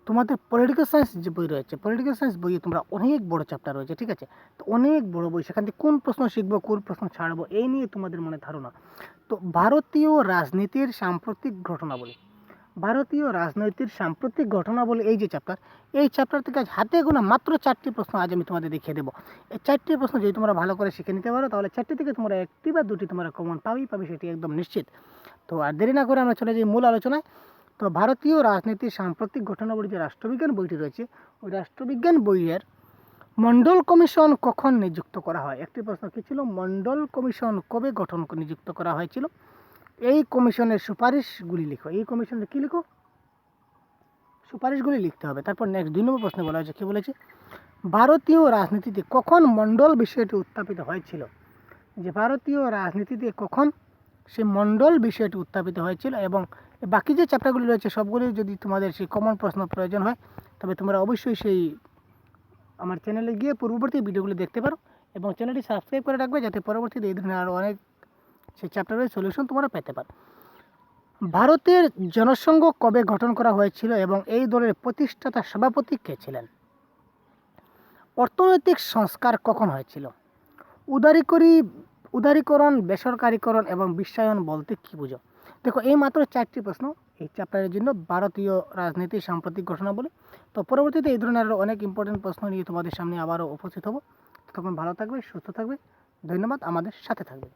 তোমাদের political science যে বই রয়েছে, পলিটিক্যাল সায়েন্স বইয়ে তোমরা অনেক বড় চ্যাপ্টার রয়েছে, ঠিক আছে? তো অনেক বড় বই, সেখান থেকে কোন প্রশ্ন শিখবো, কোন প্রশ্ন ছাড়বো, এই নিয়ে তোমাদের মনে ধারণা। তো ভারতীয় রাজনীতির সাম্প্রতিক ঘটনাবলী, ভারতীয় রাজনৈতিক সাম্প্রতিক ঘটনাবলী, এই যে চ্যাপ্টার, এই চ্যাপ্টার থেকে আজ হাতে গোনা মাত্র 4টি প্রশ্ন আজ আমি তোমাদের দেখিয়ে দেবো। এই 4টি প্রশ্ন যদি তোমরা ভালো করে শিখে নিতে পারো, তাহলে 4টি থেকে তোমরা 1টি বা 2টি তোমরা কমন পাবে, সেটি একদম নিশ্চিত। তো আর দেরি না করে আমরা চলে যাই মূল আলোচনায়। তো ভারতীয় রাজনীতির সাম্প্রতিক ঘটনাবলী যে রাষ্ট্রবিজ্ঞান বইটি রয়েছে, ওই রাষ্ট্রবিজ্ঞান বইয়ের মন্ডল কমিশন কখন নিযুক্ত করা হয়? একটি প্রশ্ন কী ছিল, মন্ডল কমিশন কবে নিযুক্ত করা হয়েছিল? এই কমিশনের সুপারিশগুলি লিখো। এই কমিশনের কী লিখো? সুপারিশগুলি লিখতে হবে। তারপর নেক্সট 2 নম্বর প্রশ্নে বলা হয়েছে, কী বলেছে, ভারতীয় রাজনীতিতে কখন মন্ডল বিষয়টি উত্থাপিত হয়েছিল? যে ভারতীয় রাজনীতিতে কখন সেই মন্ডল বিষয়টি উত্থাপিত হয়েছিল, এবং বাকি যে চ্যাপ্টারগুলি রয়েছে সবগুলি যদি তোমাদের সেই কমন প্রশ্ন প্রয়োজন হয়, তবে তোমরা অবশ্যই সেই আমার চ্যানেলে গিয়ে পূর্ববর্তী ভিডিওগুলি দেখতে পারো, এবং চ্যানেলটি সাবস্ক্রাইব করে রাখবে, যাতে পরবর্তীতে এই ধরনের আরও অনেক সেই চ্যাপ্টারের সলিউশন তোমরা পেতে পারো। ভারতের জনসংঘ কবে গঠন করা হয়েছিল এবং এই দলের প্রতিষ্ঠাতা সভাপতি কে ছিলেন? অর্থনৈতিক সংস্কার কখন হয়েছিল? উদারীকরণ, বেসরকারীকরণ এবং বিশ্বায়ন বলতে কী বুঝো? দেখো, এই মাত্র 4টি প্রশ্ন এই চ্যাপ্টারের জন্য, ভারতীয় রাজনীতির সাম্প্রতিক ঘটনা বলে। তো পরবর্তীতে এই ধরনের আরও অনেক ইম্পর্টেন্ট প্রশ্ন নিয়ে তোমাদের সামনে আবারও উপস্থিত হব। তখন ভালো থাকবে, সুস্থ থাকবে। ধন্যবাদ, আমাদের সাথে থাকবে।